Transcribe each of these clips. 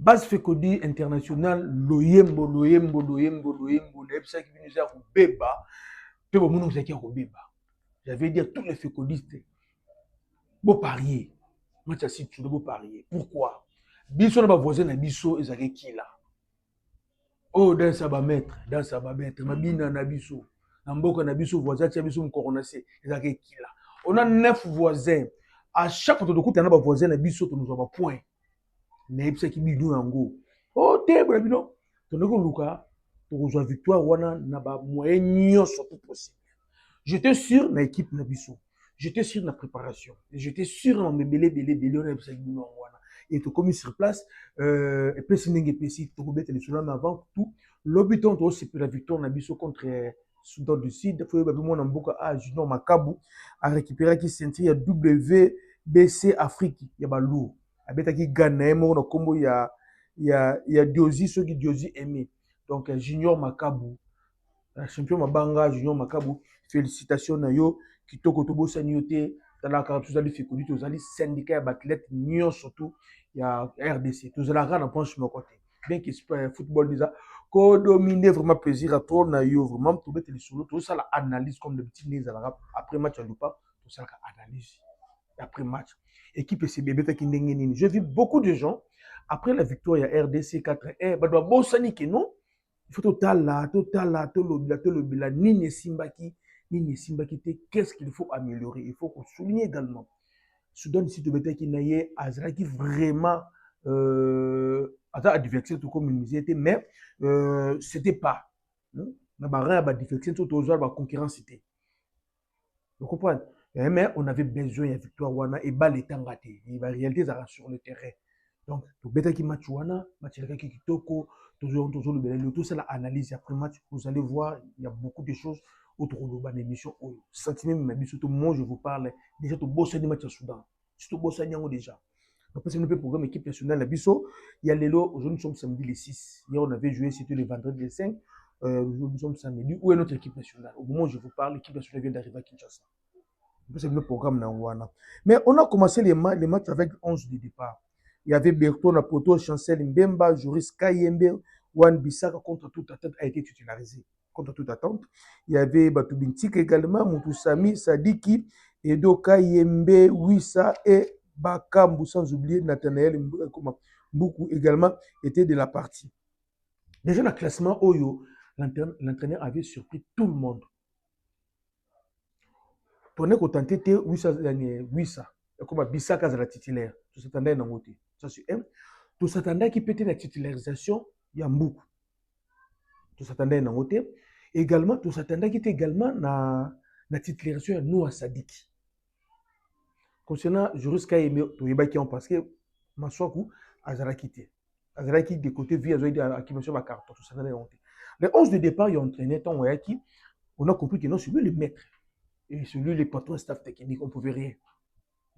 base Fekodi international loyembo les ça qui nous a beba pe bo munu qui a beba. J'avais dire tous les fécodistes beau parier. Match si tu beau parier. Pourquoi? Biso na ba voisin na biso ezaki qui là. Oh dans ça va mettre, mabina na biso. Na mboka na biso voisin tia biso mkoronase ezaki qui là. On a 9 voisins. À chaque fois que tu as un voisin na biso tu nous avons point. N'ayepsa ki bidou yango. Oh te bino. Toneko luka to rejoindre victoire wana na ba moyen nyonso tout possible. J'étais sûr na équipe na biso. J'étais sûr na préparation. J'étais sûr na belé on a psa bidou wana. Et to commis sur place et puis sinenge pesi to ko bete le soulane avant tout l'obiton to c'est la victoire na biso contre Soudan du Sud. Faut ba mon mboka a Junior Makabu a récupéré qui ceinture WBC Afrique ya ba lourd. Abetaki Ghana mo na kombo ya Diozi ceux qui Diozi aimé donc Junior Makabu champion mabanga Junior Makabu félicitations na yo kitoko to bosani yote tala ka tuzali Fekodi tozali syndicat ya athlète nyo surtout ya RDC tozala na penche mon côté bien que football déjà ko dominer vraiment plaisir à trop na yo vraiment to beteli solo to ça la analyse comme de petits nez après match à Lupa to ça la analyse après match équipe CBB qui ndengeni. Je vis beaucoup de gens après la victoire à RDC 4-1 ba doit bosani que non il faut total là le bila ni simbaki qu'est-ce qu'il faut améliorer. Il faut qu'on souligne également Soudan si tu betaki qui naie Azraki vraiment adversaire tout comme une était mais c'était pas na barra ba difficulté tout aux ba concurrence c'était. Vous comprenez? Mais on avait besoin de victoire wana et bal est engagé. Il va réalité ça sur le terrain. Donc to betaki match wana match la kitoko toujours le bel tout c'est la analyse après match vous allez voir il y a beaucoup de choses autour de l'émission sentiment même surtout moi je vous parle déjà to bosser du match au Soudan. Surtout bosser nyango déjà. Donc c'est le programme équipe nationale la biso il y a lelo aujourd'hui nous sommes samedi le 6. Hier on avait joué c'était le vendredi le 5. Nous sommes samedi où est notre équipe nationale? Au moment où je vous parle l'équipe nationale vient d'arriver à Kinshasa. C'est le programme Nangwana. Mais on a commencé les matchs avec 11 de départ. Il y avait Berto Napoto, Chancel Mbemba, Joris Kayembe, Wan Bissaka contre toute attente a été titularisé. Contre toute attente. Il y avait Batubintik également, Moutousami, Sadiki, Edo Kayembe, Wissa et Bakambu, sans oublier Nathanaël Mboukou également était de la partie. Déjà dans le classement Oyo, l'entraîneur avait surpris tout le monde. On a tenté de 800 comme Bissaka la titulaire tout s'attendait dans côté ça c'est un tout s'attendait qui peut être la titularisation il y a beaucoup tout s'attendait dans côté également tout s'attendait qui était également la titularisation de Noah Sadiki concernant Joris Kayembe to yebaki on parce que Maswaku azara quitté de côté via à qui monsieur ba carton tout s'attendait dans côté les 11 de départ il y a entraîné ton Wayaki on a compris que non c'est lui le maître. Et celui les patrons staff technique, on ne pouvait rien.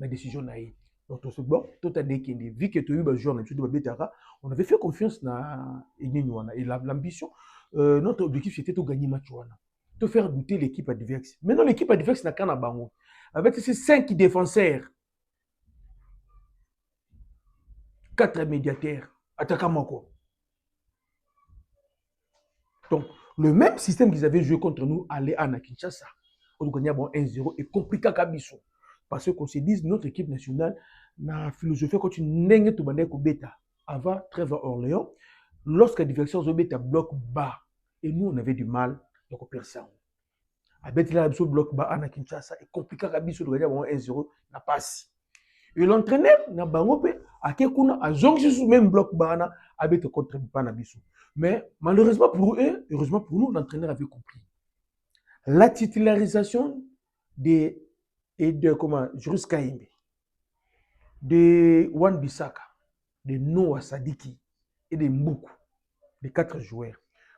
La décision n'a eu. Donc, bon, tout a dit vu que tu as eu un jour, on avait fait confiance dans Igninuana. Et l'ambition, notre objectif, c'était de gagner le match. De faire douter l'équipe adverse. Maintenant, l'équipe adverse n'a qu'un abango. Avec ces 5 défenseurs, 4 médiateurs, attaquant Moko. Donc, le même système qu'ils avaient joué contre nous allait à Kinshasa. On gagne 1-0 et compliqué à Bisso. Parce qu'on se dit notre équipe nationale, la philosophie quand tu n'es pas au bêta avant Trevor Orléans, lorsque l'adversaire au bêta bloc bas et nous on avait du mal de percer. Avec la bloc bas à Kinshasa et compliqué à Bisso de gagner 1-0 n'a pas si. Et l'entraîneur n'a pas à Kekuna a jonché sous même bloc bas avec contre Bisso. Mais malheureusement pour eux, heureusement pour nous, l'entraîneur avait compris. La titularisation de Joris Kayembe, de Wan Bissaka, de Noah Sadiki et de Mboukou, les 4 joueurs.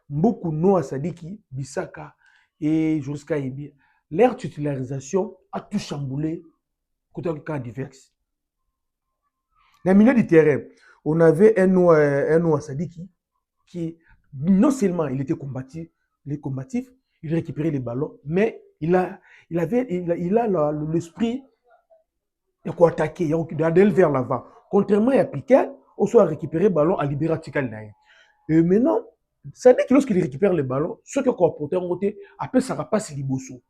Mboukou, Noah Sadiki, Bissaka et Joris Kayembe, leur titularisation a tout chamboulé côté le cas divers. Dans le milieu du terrain, on avait un Noah Sadiki qui, non seulement il était combatif, il récupérait les ballons, mais il a l'esprit de attaquer, d'aller vers l'avant. Contrairement à Piquet, on soit récupérer le ballon à libérer Tikal Naï. Et maintenant, ça dit que lorsqu'il récupère le ballon, ce que le porteur en côté, après ça passe Liboso.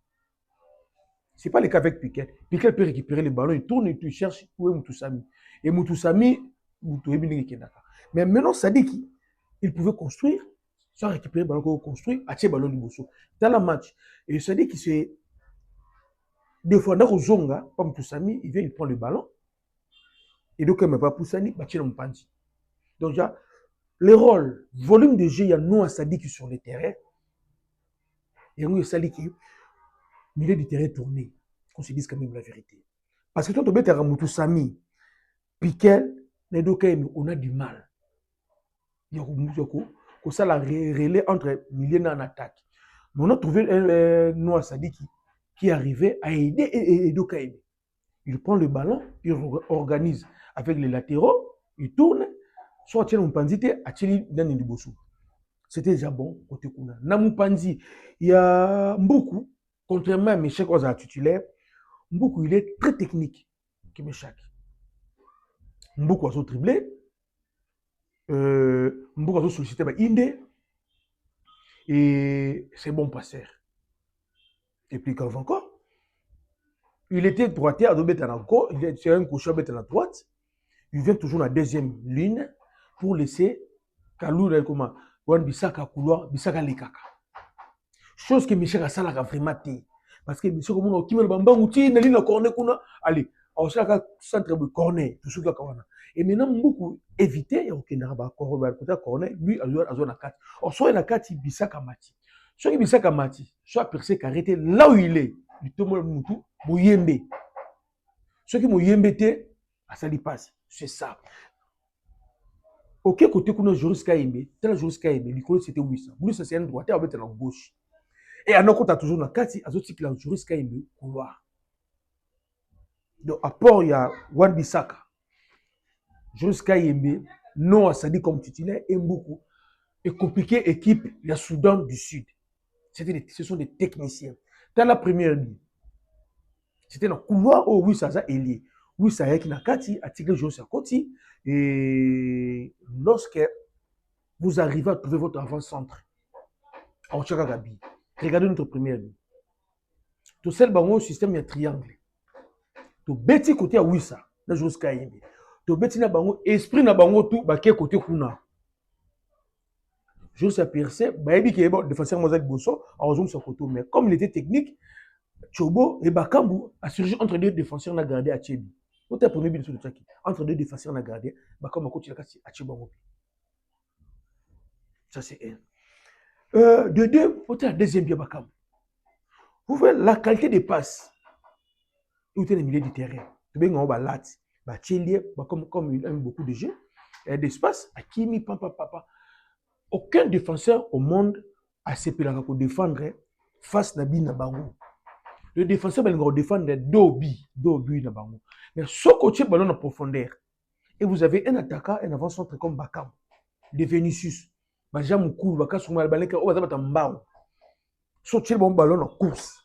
Ce n'est pas le cas avec Piquet. Piquet peut récupérer le ballon, il tourne et il cherche où est Moutoussami. Et Moutoussami, mais maintenant, ça dit qu'il pouvait construire, soit récupérer le ballon, construire, attirer le ballon Liboso. Dans le match. Et ça dit qu'il se. Des fois, dans le Zonga, comme Moutoussami, il vient, il prend le ballon. Et donc, il ne va pas pousser, il va tirer le Mpanzi. Donc, il y a les rôles, volume de jeu, il y a nous à Sadik sur le terrain. Et nous, Sadik, milieu du terrain tourné. Qu'on se dise quand même la vérité. Parce que toi, tu es un Moutoussami, Piquet, on a du mal. Il y a ça la relais entre milieu et en attaque. Mais on a trouvé un Noah Sadik qui arrivait à aider Edo Kaime. Il prend le ballon, il organise avec les latéraux, il tourne, soit Tchel Mpanzi, Acheli dans le Bossou. C'était déjà bon côté Kuna. Namupanzi, il y a beaucoup, contrairement à Meshak Oza titulaire, beaucoup il est très technique que Meshak. Beaucoup a triplé, beaucoup a sollicité par Inde, et c'est bon passeur. Et puis quand encore, il était droitier à Dobetanako, c'est un cochon à la droite. Il vient toujours dans la deuxième ligne pour laisser Kalou comment Wan Bissaka couloir, Bissaka Lekaka. Chose que Michel Assalaka vraiment té. Parce que Michel comme on qui me bamba outil na ligne corner kuna allez, on s'aka centre de corner tout ce que kawana. Et maintenant beaucoup éviter au Kenaba corner lui à zone à 4. On soit na 4 Bissaka Mati. Soit que Bissaka Mati, soit percé arrêté là où il est. Il tombe le moutou, Mouyembe. Ce qui Mouyembe té ça lui passe. C'est ça. Ok, côté qu'on a Joris Kaimbe, tel Joris Kaimbe, Nicolas c'était Wissa. Wissa c'est un droitier avec la gauche. Et à nos côtés, toujours dans 4, à d'autres qui ont Joris Kaimbe, couloir. Donc, à part, il y a Wan Bissaka. Joris Kaimbe, non, ça dit comme titulaire, et beaucoup. Et compliqué équipe, il y a Soudan du Sud. Ce sont des techniciens. Dans la première ligne, c'était dans le couloir où Wissa est lié. Wissa est qui n'a qu'à tirer Joris à côté. Et lorsque vous arrivez à trouver votre avant-centre, en Tchakagabi, regardez notre première ligne. Tout seul, le système, il y a un triangle. Tout bêti côté à Wissa, là jusqu'à Yébi. Tout bêti na bango, esprit na bango tout, baké côté Kuna. Je sais percer, baébi qui est bon, défenseur Mozart Bosso, en rejoint son côté. Mais comme il était technique, Chobo et Bakambu a surgi entre deux défenseurs, on a gardé à Tchébi. Votre premier but de Tchaki. Entre deux défenseurs, on a gardé. Bakambu a continué à Tchébi. Ça, c'est un. De deux, votre deuxième bien Bakambu. Vous voyez la qualité des passes. Vous êtes dans le milieu du terrain. Vous avez un balat. Comme il aime beaucoup de jeux, d'espace, à Kimi, papa. Aucun défenseur au monde a CP pour défendre face à Nabi Nabango. Le défenseur va défendre Dobi Nabango. Mais ce côté ballon en profondeur, et vous avez un attaquant, un avant-centre comme Bakam, de Vinicius, Bajamoukou, Bakasouma, Baleka, Obazabata sauter le bon ballon en course.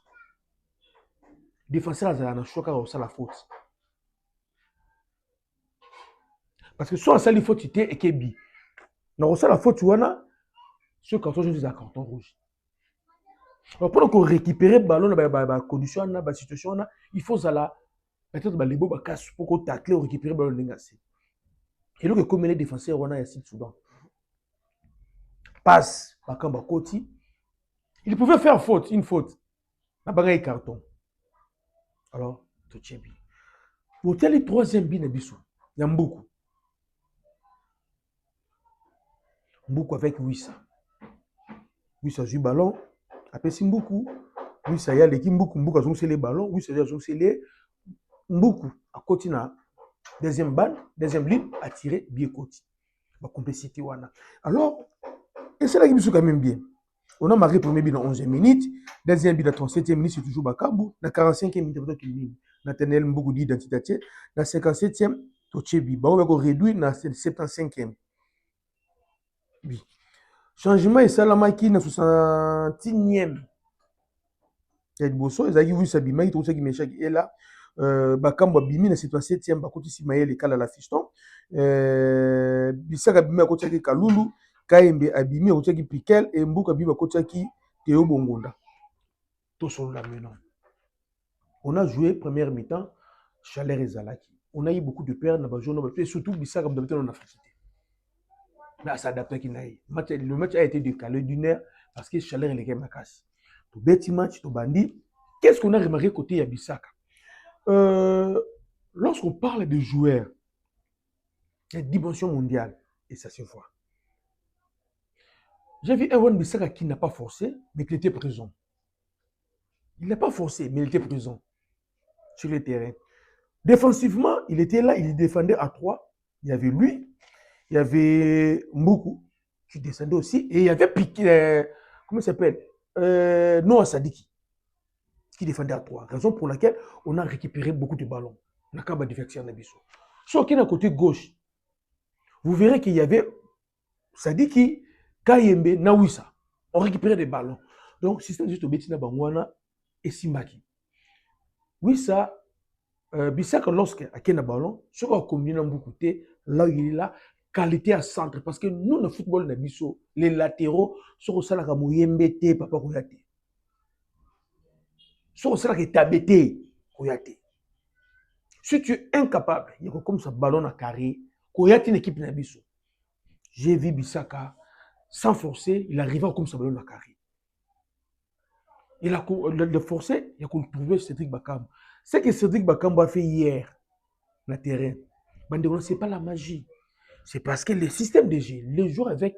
Défenseur a un choc à la faute. Parce que soit ça, il faut titer et Kebi. Dans la faute, tu vois, ce carton jaune, c'est un carton rouge. Alors, pendant qu'on récupère le ballon, la condition, la situation, il faut ça peut-être les beaux pour qu'on tacle ou récupérer le ballon. Et donc, comme les défenseurs, on a ici Soudan. Passe, Bakamba Koti. Il pouvait faire une faute. La bagarre est carton. Alors, tu tiens bien. Pour tel troisième bien, il y a beaucoup. Beaucoup avec Wissa. Wissa joue le ballon. Après, c'est beaucoup. Wissa y a l'équipe beaucoup a joué les ballons. Wissa a joué les beaucoup. À côté, deuxième balle, deuxième ligne, à tirer bien côté. La complicité. Alors, et c'est là qui me quand même bien. On a marqué le premier but dans 11e minute. Deuxième but dans 37e minute, c'est toujours Bakambu. Dans 45e minute, c'est toujours Nathaniel Mboukou d'identité. Dans 57e, Tochebi. On va réduire dans 75e. Oui. Changement et Salamaki dans 60e. Il y a des bossons, ils ont vu Sabima, ils trouvent ça qui m'échappe. Et là, bakambo abimi na 7e bakotisi mayele kala la fiston Bisaka abimi akotiaki Kalulu Kayembe abimi akotiaki Pikel et Mbuka abimi akotiaki Théo Bongonda tout sur la maintenant. On a joué première mi-temps Chaleur et Zalaki. On a eu beaucoup de pertes et surtout Bisaka on a facilité. Mais ça adapté qui n'a eu. Le match a été décalé d'une heure parce que Chaleur et les gars casse. Tout bête match, tout bandit. Qu'est-ce qu'on a remarqué côté Yabisaka? Lorsqu'on parle de joueurs, il y a une dimension mondiale et ça se voit. J'ai vu Ewan Bissaka qui n'a pas forcé, mais qui était présent. Il n'a pas forcé, mais il était présent sur le terrain. Défensivement, il était là, il défendait à 3. Il y avait lui, il y avait Mboukou qui descendait aussi, et il y avait Piqué, comment il s'appelle Noah Sadiki qui défendait à 3. Raison pour laquelle on a récupéré beaucoup de ballons. On a qu'à défection Nabiso. Sur qui est côté gauche, vous verrez qu'il y avait Sadiki, Kayembe, Nawissa. On récupérait des ballons. Donc, système juste au Betina Bangwana et Simaki. Oui, ça, Bissaka, lorsqu'il y a un ballon, ce qu'on a combiné beaucoup, là où il est là, qualité à centre. Parce que nous, le football, les latéraux, sont au salaire à Mouyembete, Papa Kouyate. Sont au salaire à Tabete, Kouyate. Si tu es incapable, il y a comme ça, ballon à carré, Kouyate, une équipe Nabiso. J'ai vu Bissaka, sans forcer, il arriva comme ça, ballon à carré. Il a forcé, il a trouvé Cédric Bakambu. Ce que Cédric Bakambu a fait hier, sur le terrain, ce n'est pas la magie. C'est parce que le système de jeu, les joueurs avec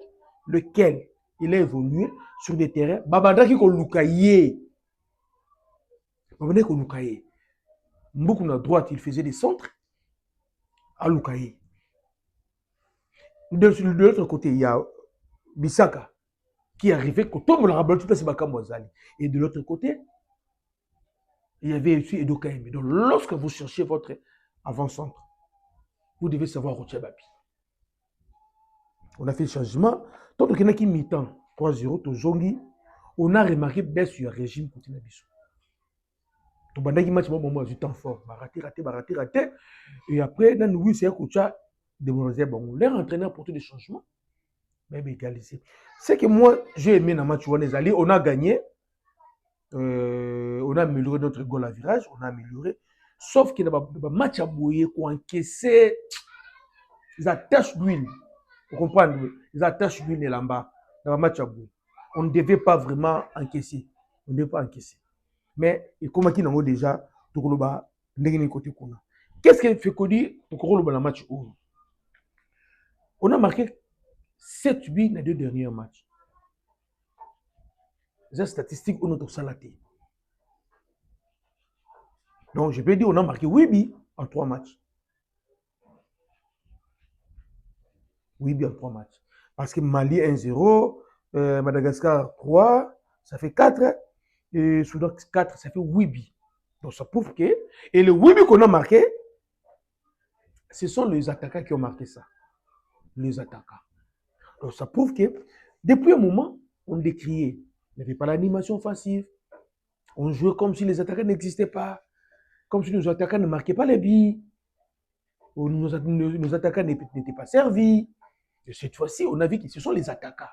lesquels il a évolué sur des terrains, Babadaki Kolukaye. Babadaki Kolukaye. Mboukou à droite, il faisait des centres à Lukaye. De l'autre côté, il y a Bissaka qui arrivait, quand on l'a rappelé, tout c'est Bakambu Azali. Et de l'autre côté, il y avait aussi Edo Kayembe. Donc, lorsque vous cherchez votre avant-centre, vous devez savoir Rocher Babi. On a fait le changement. Tant qu'il y a qui mi-temps, 3-0, Tozongi, on a remarqué baisse sur le régime côté Nabiso. Tout le monde match moment du temps fort, raté. Et après, dans nous, c'est un coach de bon, leur entraîneur pour tous les changements, même égalisé. C'est que moi, j'ai aimé dans le match, on a gagné. On a amélioré notre goal à virage, on a amélioré. Sauf qu'il y a un match à bouillir pour encaisser les attaches d'huile. Vous comprenez? Les attaches d'huile là-bas, dans un match à bouillir. On ne devait pas vraiment encaisser. On ne devait pas encaisser. Mais, comme qui n'a déjà, qu'est-ce qu'il fait qu'on dit dans le match où on a marqué 7 buts dans les 2 derniers matchs. Les statistiques, on a salaté. Donc, je peux dire on a marqué 8 buts en 3 matchs. 8 buts en 3 matchs. Parce que Mali 1-0, Madagascar 3, ça fait 4. Et Soudan 4, ça fait 8 buts. Donc, ça prouve que... Et les 8 buts qu'on a marqués, ce sont les attaquants qui ont marqué ça. Les attaquants. Donc, ça prouve que depuis un moment, on décriait. Il n'y avait pas l'animation offensive. On jouait comme si les attaquants n'existaient pas. Comme si nos attaquants ne marquaient pas les buts. Ou nos attaquants n'étaient pas servis. Et cette fois-ci, on a vu que ce sont les attaquants.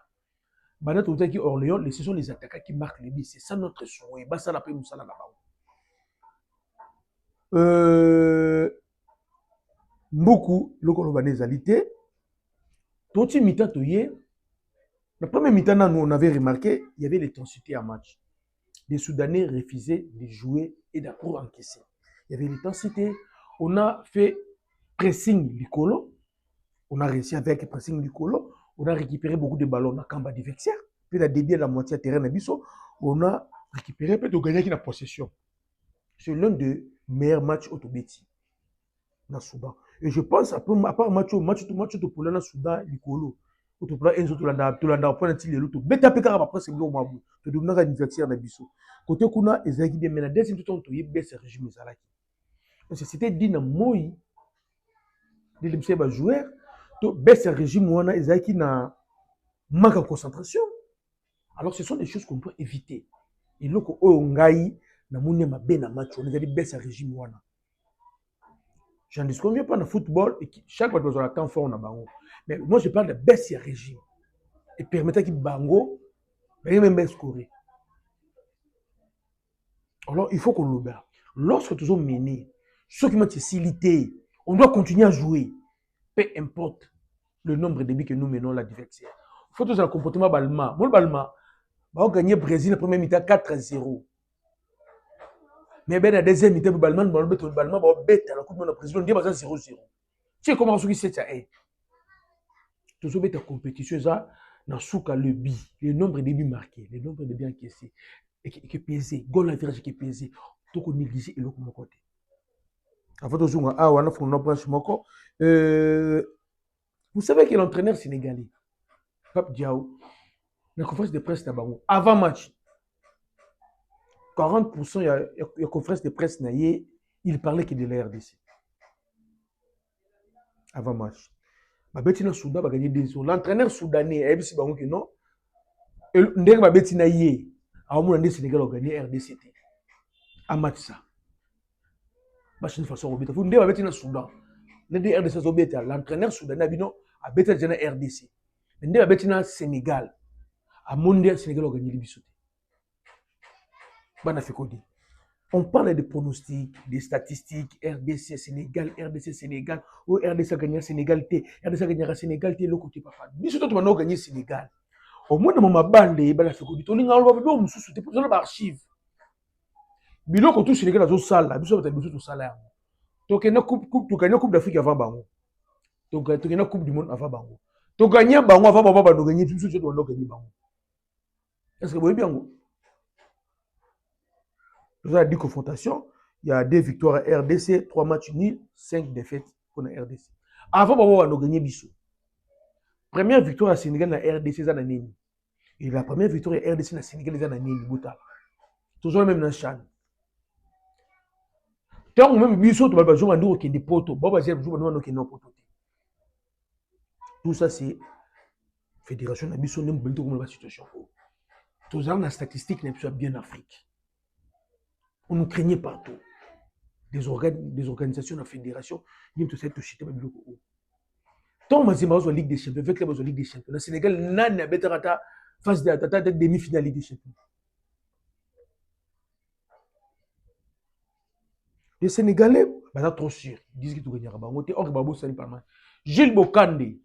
Banat Otaki Orléans, ce sont les attaquants qui marquent les buts. C'est ça notre souhait. Ça la paix, nous là-bas. Beaucoup, le Colobanais alité. Tout mi-temps, la première mi-temps, nous, on avait remarqué, il y avait l'intensité en match. Les Soudanais refusaient de jouer et pour encaisser. Il y avait l'intensité. On a fait pressing du colo. On a réussi avec pressing du colo. On a récupéré beaucoup de ballons dans le camp d'adversaire. Puis, on a dévié la moitié du terrain. On a récupéré, peut-être, on a gagné la possession. C'est l'un des meilleurs matchs au Tobeti, dans le Soudan. Et je pense, à part match au pour le Soudan, du colo. Côté kuna ezaki bien mais na deuxième temps to yebese régime ezalaki. C'était dit na moi de l'imse ba joueur to baisse régime wana ezaki na manque de concentration. Alors ce sont des choses qu'on peut éviter. Et loko o ngai na moni mabe na match on ezali baisse régime wana. J'en disconviens pas dans le football, et chaque fois que a temps fort, on a bango. Mais moi, je parle de baisse et régime. Et permettant qu'il bango, mais même scorer. Alors, il faut qu'on l'observe. Lorsque tu es mené, ceux qui m'ont facilité, on doit continuer à jouer. Peu importe le nombre de buts que nous menons l'adversaire. Il faut tous un comportement balma. Moi, le balma, on a gagné le Brésil la première mi-temps 4-0. Mais ben la deuxième mi-temps, le balma, on a bête le balma, on a bête la coupe de la président, on dit 0-0. Tu sais comment on se dit ça? Tous les compétition, ça, dans le but, le nombre de buts marqués, le nombre de buts encaissés, et qui est pesé, goal average qui est pesé, tout qu'on néglige et l'autre côté. Avant de jouer, on a fait une branche moko. Vous savez que l'entraîneur sénégalais, Pape Diaw, la conférence de presse d'Abango, avant match, 40% il y a conférence de presse, il parlait que de la RDC. Avant match. Babetina Soudan va gagner 2-0. L'entraîneur soudanais, il sait que non. Et ndenge Babetina yé, à mon avis, Sénégal a gagné RDCT. À match ça. Machine façon robita. Vous ndenge Babetina Soudan. Ndenge RDC Zobeta. L'entraîneur soudanais a beté déjà RDC. Ndenge Babetina Sénégal. À mon avis, Sénégal a gagné l'Ibissoté. Bana Fekodi. On parle de pronostics, des statistiques, RDC Sénégal, RDC Sénégal, ou RDC a gagné Sénégal, RDC a gagné Sénégal, le côté papa. Mais surtout, tu vas gagner Sénégal. Au moins, dans ma bande, il y a des choses qui sont pour ça, l'archive. Bilo ko tout Sénégal dans salle, biso ta biso to salaire. To gagner coupe d'Afrique avant bango. To gagner coupe du monde avant bango. To gagner bango avant baba do gagner tout ce que tu dois gagner bango. Est-ce que vous voyez bien? Nous avons 10 confrontations. Il y a 2 victoires à RDC, 3 matchs nuls, 5 défaites pour la RDC. Avant, on a gagné Bissou. Première victoire à Sénégal, la RDC, c'est Nini. Et la première victoire à RDC, la Sénégal, c'est Nini. Toujours même dans le Chan. Tant même Bissou, tu vas jouer à des poteaux. Tout ça, c'est fédération de Bissou, nous avons une situation. Tout ça, la statistique n'est pas bien en Afrique. On nous craignait partout. Des organisations, la fédération, nous avons tout ça. Tant que nous avons la Ligue des Champions, avec la Ligue des Champions, le Sénégal n'a pas face de la demi-finale Ligue des Champions. Les Sénégalais, sont trop sûrs. Ils disent qu'ils vont gagner. Or, Babou Sani Parma. Gilles Bokande.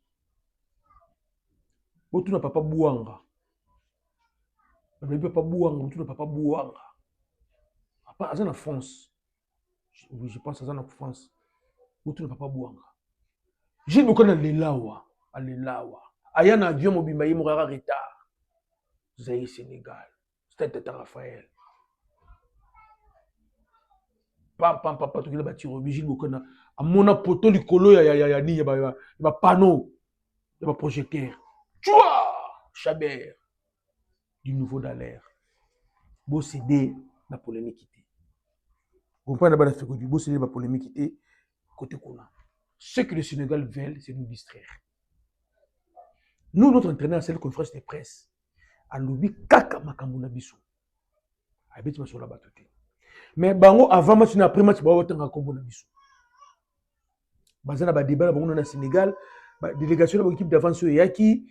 Tu n'as pas Bouanga. Tu n'as pas Bouanga. Tu n'as pas Bouanga. Après, en France. Oui, je pense en France. Tu n'as pas Bouanga. Gilles Bokande a l'Elawa. Ayana avion Mobimbaye Mourara retard. Zaï Sénégal. Stade Tata Raphaël. Pam, tu as bâti Gilles Bokande. À mon apoto, le colo, il y a panneau. Il y a projecteur. Tchoua! Chabert. Du nouveau Dallaire. Beau cédé la polémique. Vous comprenez la figure du beau cédé la polémique côté Kona. Ce que le Sénégal veut, c'est nous distraire. Nous, notre entraîneur, c'est la conférence de presse. À l'oubli, kaka makamuna biso. Habite ma sur la bateau. Mais bango avant match, après match, ba autant à kombo na biso. Bazana ba débat bango na Sénégal, ba délégation de l'équipe d'avance yaki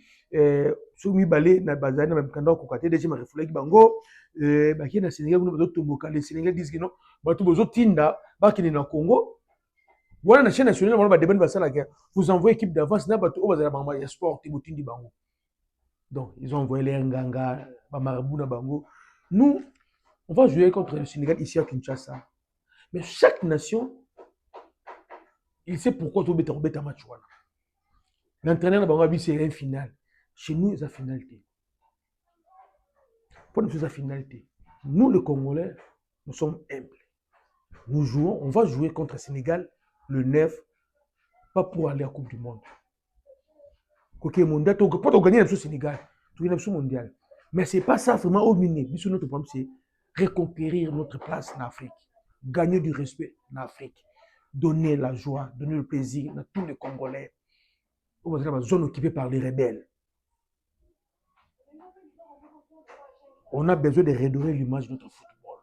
soumi balé na bazana même kanda ko katé déjà ma reflète bango ba ki na Sénégal nous bazo tomboka les Sénégalais disent que non, ba to bazo tinda ba ki na Congo. Voilà la chaîne nationale ba débat ba sala guerre. Vous envoyez équipe d'avance na ba to bazana ba ya sport tibotindi bango. Donc ils ont envoyé les nganga ba marabout na bango. Nous on va jouer contre le Sénégal ici à Kinshasa. Mais chaque nation, il sait pourquoi tu as un match. L'entraîneur de Bangabi, c'est une finale. Chez nous, c'est une finalité. Pour nous, c'est une finalité. Nous, les Congolais, nous sommes humbles. Nous jouons, on va jouer contre le Sénégal le 9, pas pour aller à la Coupe du Monde. Côté mondial, tu peux gagner le Sénégal, tu gagnes le mondial. Mais ce n'est pas ça vraiment au milieu. Notre problème, c'est reconquérir notre place en Afrique, gagner du respect en Afrique, donner la joie, donner le plaisir à tous les Congolais. On va dire la zone occupée par les rebelles. On a besoin de redorer l'image de notre football.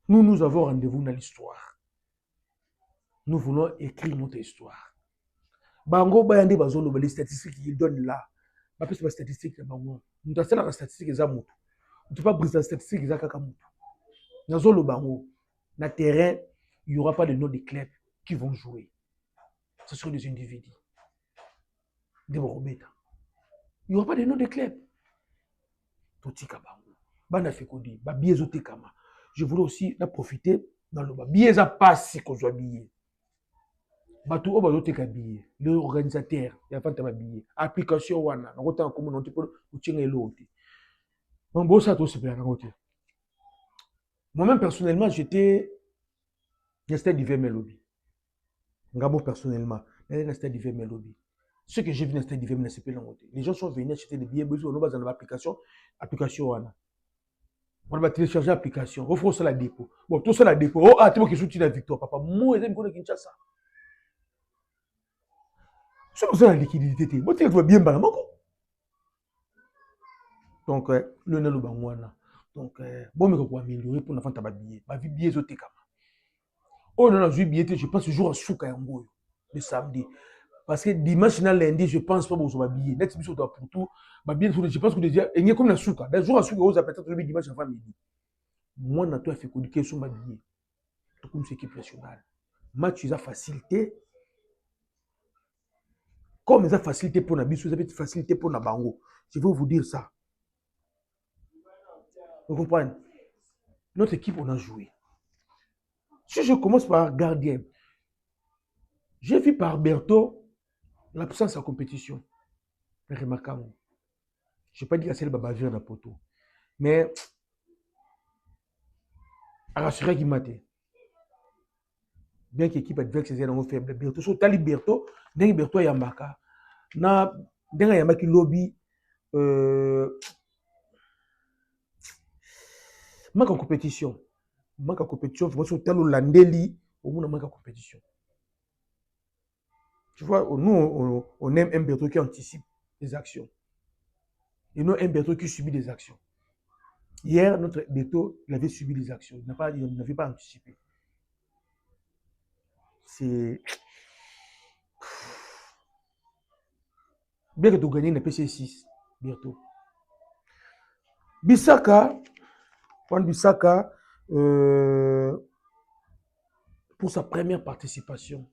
Nous avons rendez-vous dans l'histoire. Nous voulons écrire notre histoire. Bango bayandi bazolo les statistiques qu'ils donnent là. Pas plus de statistiques là bango. Nous avons la statistique des amours. On ne peut pas briser la statistique des akakamou. Nazolo bango. Na terrain, il n'y aura pas de nom des clubs qui vont jouer. Ce seront des individus. Des Borobeta. Il n'y aura pas de nom des clubs. Totika bango. Bana fekodi. Ba biezote kama. Je voulais aussi en profiter dans le bas. Bieza passe qu'on soit billet. Batou oba dote ka billet. Le organisateur, il y a pas de billet. Application wana. On retient comme on peut utiliser l'autre. Bon, bon ça tout se fait. Moi-même personnellement, j'étais dans stade d'hiver Mélodie. Ngabo personnellement, dans stade d'hiver Mélodie. Ce que j'ai vu dans stade d'hiver Mélodie, les gens sont venus acheter des billets, on va dans l'application, application wana. On va télécharger l'application, on fait ça la dépôt. Bon, tout ça la dépôt. Oh, ah, tu vois que je suis la victoire, papa. Moi, je me Kinshasa. C'est pour ça la liquidité. Moi, tu vois bien balamako. Donc, le nalo bangwana. Donc, bon, mais quoi améliorer pour n'avoir pas billet. Ma vie billet zoté kama. Oh non, non, je billet, je pense toujours à Souka Yango le samedi. Parce que dimanche na lundi, je pense pas que billet. Net biso pour tout. Ma billet, je pense que déjà, il y a comme la Souka. Le jour à Souka, vous appelez peut-être dimanche avant midi. Moi, na toi fait communiquer sur ma billet. Tout comme c'est équipe nationale. Match, ils ont facilité. Comme ils ont facilité pour Nabiso, ils ont facilité pour Nabango. Je vais vous dire ça. Vous comprenez? Notre équipe, on a joué. Si je commence par gardien, j'ai vu par Berthaud l'absence à compétition. Remarquable. Je n'ai pas dit que c'est le babavire dans poteau. Mais, à rassurer qui m'a dit. Bien que l'équipe adverse est faible. Berthaud, sur Tali Berthaud, d'un Berthaud Yamaka. D'un Yamaki lobby. Manque en compétition. Manque en compétition. Je vois sur tel Landeli, au moins manque en compétition. Tu vois, nous, on aime un Berthaud qui anticipe les actions. Et non un Berthaud qui subit des actions. Hier, notre Berthaud, il avait subi des actions. Il n'avait pas anticipé. C'est. Bien que tu gagnes le PC6, Berthaud. Bissaka, Juan Bissaka, pour sa première participation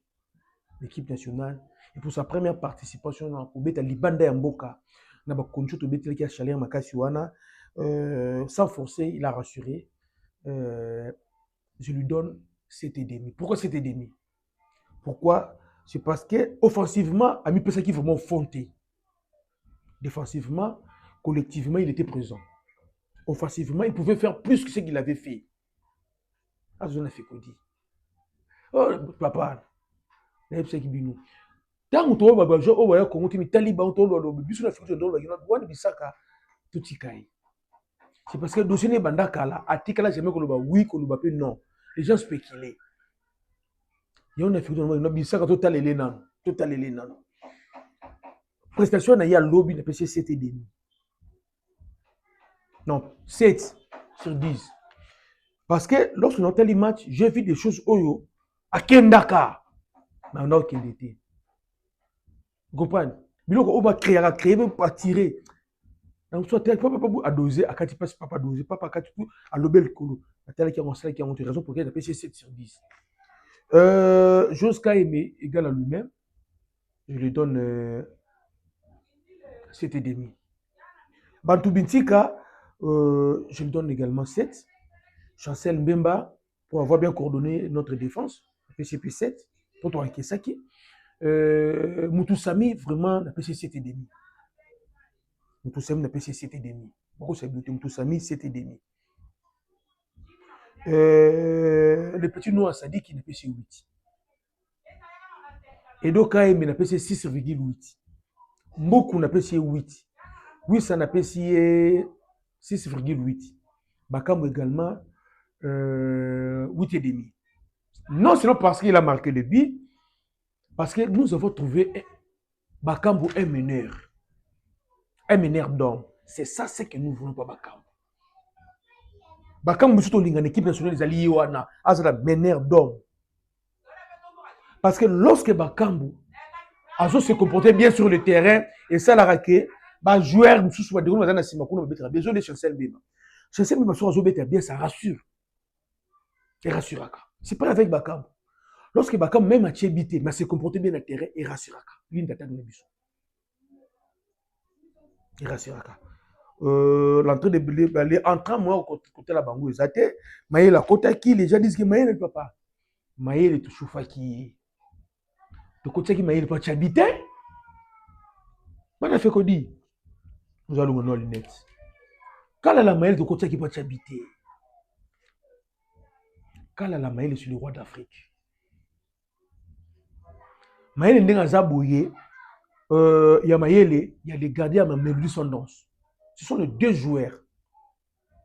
l'équipe nationale et pour sa première participation dans le Libanda Yamboka, sans forcer, il a rassuré. Je lui donne 7,5. Pourquoi 7,5? Pourquoi? C'est parce que offensivement, Ami Pesaki vraiment fonté. Défensivement, collectivement, il était présent. Offensivement, il pouvait faire plus que ce qu'il avait fait. Ah, je n'ai fait quoi dire. Oh, papa, il y a bino. Tant que tu vas jouer au Royaume Congo, tu Taliban, tu vas jouer biso na fiction dans le Bissaka, tout y caille. C'est parce que le dossier n'est pas là, article là, jamais qu'on le oui, qu'on le pas non. Les gens spéculent. Il y a une fiction dans le Bissaka, total et non, total et non. Prestation il y a lobby de PC 7,5. Non, 7 sur 10. Parce que lorsqu'on a tel match, j'ai vu des choses oyo à Kendaka. Mais on a aucun été. Vous comprenez? Biloko on va créer, même pas tirer. Donc soit tel papa à doser, à quand tu passes papa doser, papa quand tu à l'obel colo. À tel qui a montré raison pour qu'il a PC 7 sur 10. Joska aimé égal à lui-même. Je lui donne 7,5. Bantou Bintika, je lui donne également 7. Chancel Mbemba, pour avoir bien coordonné notre défense, PCP 7, pour toi Kesaki. Moutoussami, vraiment, la PC 7,5. Moutoussami, la PC 7,5. Pourquoi c'est Moutoussami 7,5. Le petit Noah Sadi qui n'a PC 8. Et donc, il n'a PC 6,8. Beaucoup n'a PC 8. Oui, ça n'a PC 6,8. Bakam également 8,5. Non seulement parce qu'il a marqué le but, parce que nous avons trouvé Bakambo un meneur. Un meneur d'homme. C'est ça ce que nous voulons pas Bakambo. Bakambo, c'est une équipe nationale des alliés, Azala meneur d'homme. Parce que lorsque Bakambu a se comporté bien sur le terrain, et ça l'a raqué, joueur, besoin de Chancel Bema. Chancel Bema, bien, ça rassure. Il rassure. C'est pas avec Bakambu. Lorsque Bakambu, même à Tchébité, mais se comporté bien sur le terrain, il rassure. Il rassure. L'entrée de Belé, entrant moi côté la Bangou, ils étaient, Maïe la côté qui, les gens disent que Maïe ne peut pas. Maïe est tout chauffeur qui. Le côté qui Maïe ne peut pas Tchébité. On a fait quoi dit? Nous allons nos lunettes. Quand la Maïe de côté qui peut Tchébité. Quand la Maïe est sur le roi d'Afrique. Maïe est dans Zabouye. Il y a Maïe, il y a les gardiens à Mélodie Sondance. Ce sont les deux joueurs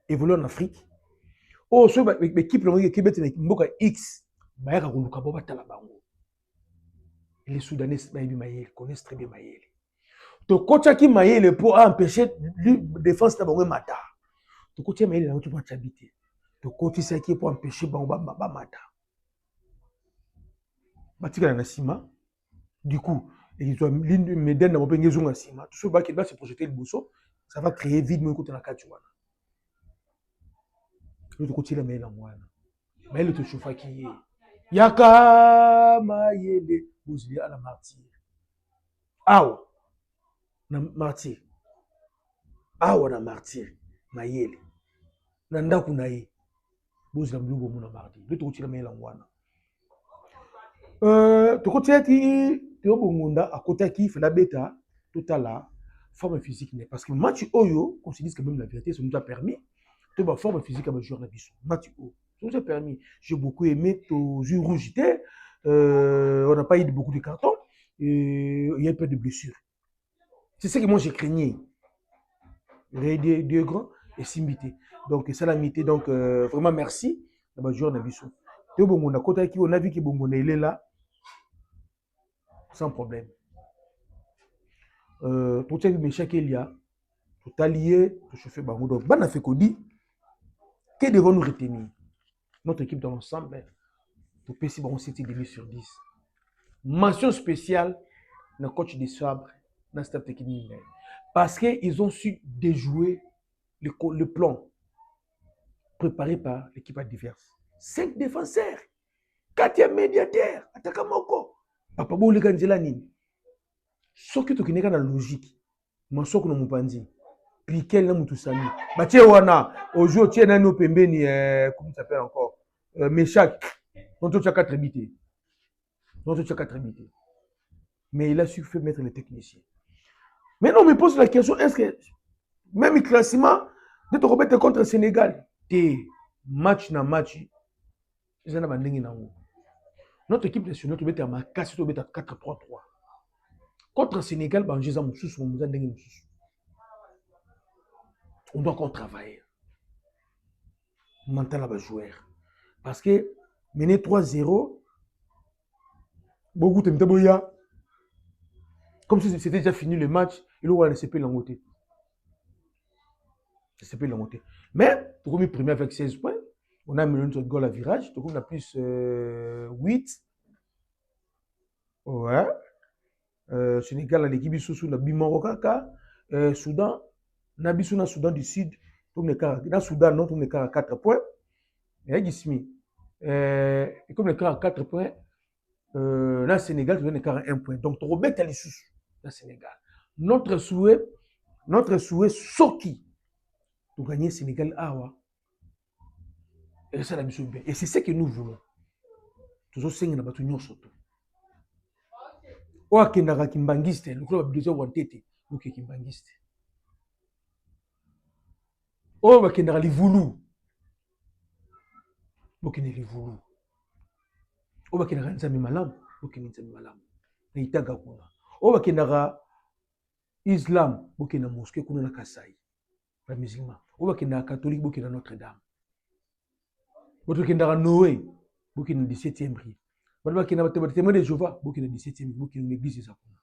évolués en Afrique. Oh, ce l'équipe qui est Mboka X, Maïka Koulouka Boba Talabango. Les Soudanais connaissent très bien Maïel. Donc, quand tu as Maïel pour empêcher la défense de Mata, donc quand tu as Maïel, tu peux t'habiter. Donc, quand tu sais qui pour empêcher Mata. Batika Nassima, du coup, ils ont l'une de mes dans mon pays, ils ont Nassima. Tout ce qui va se projeter le bousseau, ça va créer vide, mais écoute, dans la Katuana. L'autre côté, la Maïel en moi. Maïel te chauffe qui est. Yaka Maïele, vous à la martyre. Awa, na martyr. Awa na martyr. Maïele. Nanda kunaye. Vous la mlugo mona mardi. L'autre côté, la Maïele en moi. Tu côté qui, tu es bon à côté qui fait la bêta, tout à la forme physique. Parce que match Oyo, on se dit que même la vérité, ça nous a permis. Tu as forme physique à me jouer à la biche. Match Oyo. Ça nous a permis. J'ai beaucoup aimé tes yeux rouges. On n'a pas eu beaucoup de cartons. Et il y a un peu de blessures. C'est ce que moi j'ai craigné. Deux grands et Simbité. Donc, ça l'a mité. Donc, vraiment merci. On a joué à Bissou. On a vu que Bongo il est là. Sans problème. Tout ça, méchant qu'il y a. Tout allié, tout chauffeur Bango. Donc, Bana fait qu'on dit. Que devons nous retenir? Notre équipe dans l'ensemble. Tout PC, bon, c'était 10/10. Mention spéciale, le coach des Sabres, dans cette technique. Parce qu'ils ont su déjouer le plan préparé par l'équipe adverse. 5 défenseurs, 4e médiateur, Atakamoko. Papa Boule Ganzelani. Ce qui est dans la logique, je suis dans mon pandi. Piquel na Moutousami. Batie wana, aujourd'hui, tu es dans pembeni, comment ça s'appelle encore? Méchac. Donc tu as 4 bités. Mais il a su faire mettre les techniciens. Maintenant, on me pose la question, est-ce que même le classement de te remettre contre le Sénégal, match na match, notre équipe nationale, tu à ma casse, tu à 4-3-3. Contre le Sénégal, on doit encore travailler. Mental à joueur. Parce que mener 3-0, beaucoup de temps, comme si c'était déjà fini le match, il aurait laissé l'angoté. Mais, tu as mis premier avec 16 points. On a mis notre goal à virage. Tu as plus 8. Ouais. Sénégal, l'équipe sous la Bimorokaka. Soudan, Nabisuna Soudan du Sud. Dans Soudan, non, on est à 4 points. Et Gismi. Et comme le cas à 4 points, là, Sénégal, tu es à 1 point. Donc, tu remets les sous. Dans Sénégal. Notre souhait, sorti pour gagner Sénégal Awa. Et ça, la mission bien. Et c'est ce que nous voulons. Toujours 5 na batunyo soto. Oa kendaka kimbangiste, le club a besoin wantete, ou que kimbangiste. Oa ba kendaka li voulou. Bokene li voulou. Oa ba kendaka nzambe malamu, bokene nzambe malamu. Na itaga kuna. Oa ba kendaka Islam, bokene mosquée kuna na Kasai. Ba musulman. Oa ba kendaka catholique, bokene Notre-Dame. Votre kendaka Noé, bokene 17e rue. Votre kendaka témoin de Jéhovah, bokene 17e rue, bokene l'église de Sakuna.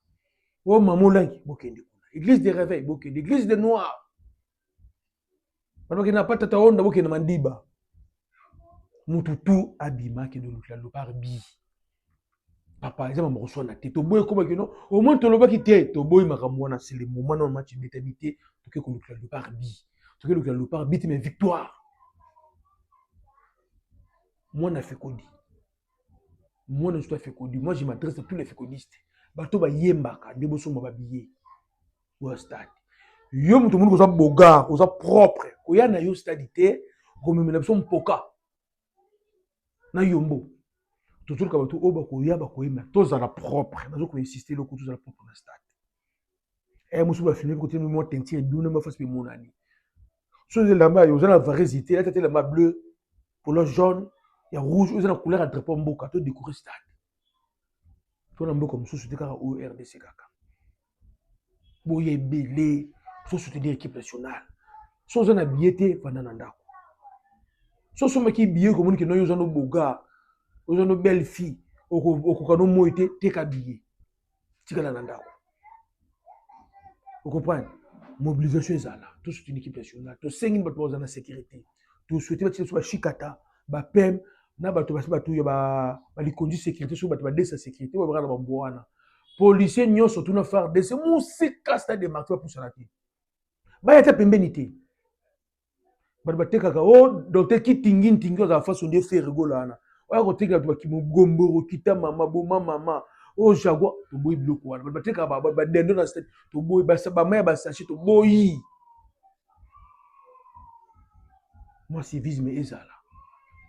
Oa mamolangi, bokene kuna. Église de réveil, bokene église de noir. Votre kendaka patata onda, bokene mandiba. Mututu abima ke de l'autre bi. papa eza mama koswana te toboyi komaki no au moins tolobaki te toboyi makambo wana c'est le moment na match d'éternité toke kolukela lopar bi toke kolukela lopar bi te mais victoire mwana fekodi mwana surtout fekodi moi je m'adresse à tous les fécodistes bato bayembaka nde bosomba babillet oya stade yo moto moni koza bogar koza propre koya na yo stade te komemela biso mpoka na yombo tozoluka bato oyo bakoya bakoyemela tozala propre nazo koinsiste eloko tozala propre na stade mosusu bafilme kote mwa tentire bino mafasi mpe monani so elamba yo oza na varésité lata te elamba bleu polo jaune ya rouge oza na couleur ya drapeau mboka to décorer stade to na mboka mosusu te kaka oyo RDC kaka boya ebele so soutenir équipe nationale so oza na billet te vanda na ndako so osomaki billet komoni ke noyo oza no boga oza no belle fille okoka no moi te teka billet tikala na ndako vous comprenez mobilisation ezala to soutenir équipe nationale to sengi bato baza na sécurité to souhaiter batie so bashikata bapem na bato basi bato ya balikonzi sécurité so bato badesa sécurité oyo bakana bambo wana policier nyonso tuna FARDC mosika stade de martyr bapusana te baya te pembeni te bato batekaka o docteur kitingi ozala faso nde fe rigola wana oya kotekela bato bakimogomboro kita mama boma mama o jaguar toboyi biloko wana bato batekaka badendo na stade toboyi bamaya basache toboyi moi civisme ezala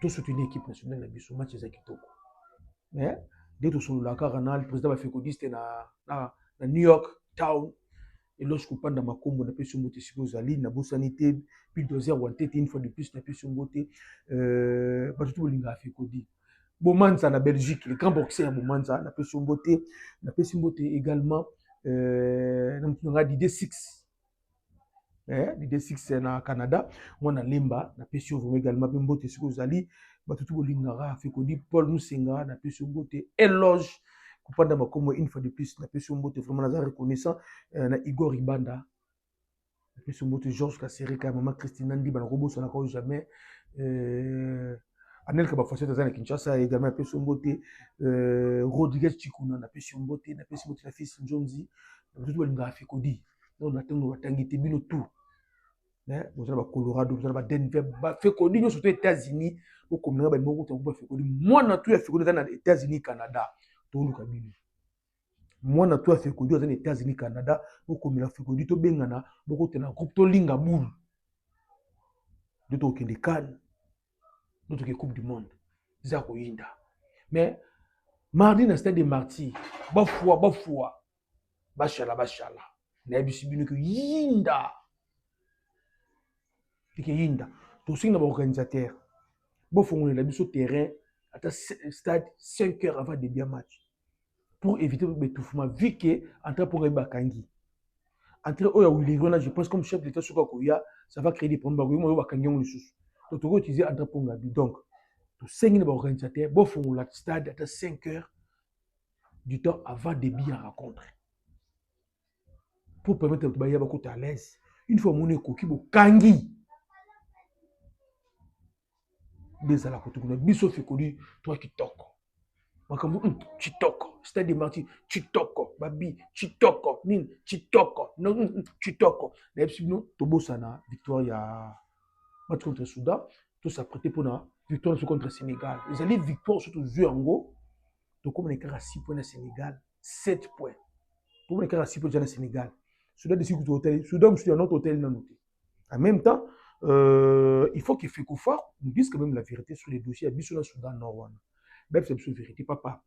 to soutenir équipe nationale na biso match eza kitoko nde tosolola kaka na président bafécodiste na New York town eloko kopanda makombo napesi mbote siko ozali nabosani te bulldozer wana te une fois de plus napesi mbote bato to bolingaka fécodi bomanza na Belgique le grand boxeur bomanza napesi mbote également na mutu nga DD6 DD6 na Canada mwana lemba napesi vraiment également pe mbote siko ozali bato to bolingaka fécodi Paul Musenga napesi mbote éloge kupanda makombo une fois de plus napesi mbote vraiment naza reconnaissant na Igor Ibanda napesi mbote Georges Kasereka mama Christina Ndiba na kobosana ka jamais Anelka bafasete azana Kinshasa également napesi mbote Rodriguez Chikuna napesi mbote na fils Njonzi bato bolingaka fécodi donc natango batangi te bino tout bozala ba Colorado bozala ba Denver ba fécodi nyonso to États-Unis okomela ba moko to ba fécodi mwana tu ya fécodi na États-Unis Canada toluka bino mwana tu ya fécodi na États-Unis Canada okomela fécodi to bengana boko tena groupe to linga boule de to kende kan notre coupe du monde za koyinda mais mardi na stade de Martyrs bafwa bashala na yebisi bino ke yinda tike yinda to singa ba organisateur bofongolela biso terrain ata stade 5 heures avant début match pour éviter l'étouffement vu que entre pour bakangi entre oya wilirona je pense comme chef d'état soka koya ça va créer des problèmes ba bakangi on lisusu to to utiliser entre pour ngabi donc to singa ba organisateur bofongolela stade ata 5 heures du temps avant début à rencontre pour permettre que baya bakota à l'aise une fois mon ekoki bokangi des à la côté kuna biso fécodi toi kitoko makambo chitoko stade de Martyrs chitoko babi chitoko nin chitoko no chitoko na ebsibino tobosana victoire ya match contre Soudan tout s'apprêter pour la victoire contre Sénégal les alliés victoire surtout jouer en go to comme les 6 points na Sénégal 7 points pour les 6 points na Sénégal Soudan de Sékou hôtel Soudan sur notre hôtel na noté en même temps il faut que Fekofa nous dise quand même la vérité sur les dossiers à biso na Soudan Nord. Même c'est une vérité, papa.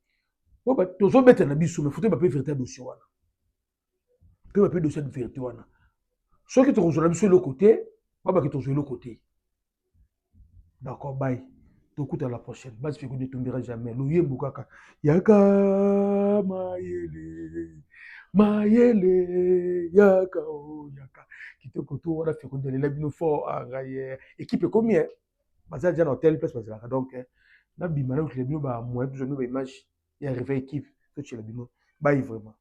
Bon, bah, tu as mettre un abysse, mais il faut que tu aies vérité dossier. Tu as dossier de vérité. Soit que tu as sur le côté, pas que tu as sur le côté. D'accord, bye. Tu écoutes à la prochaine. Base fait que ne tombera jamais. Louye Mbukaka. Yaka Mayele Yaka Yaka. Qui te coûte, on a fait que les labino fort à Gaïe. Équipe combien? Baza déjà dans telle place, donc. Na bimana que les bino ba moi besoin de image et arriver équipe to chez les bino ba vraiment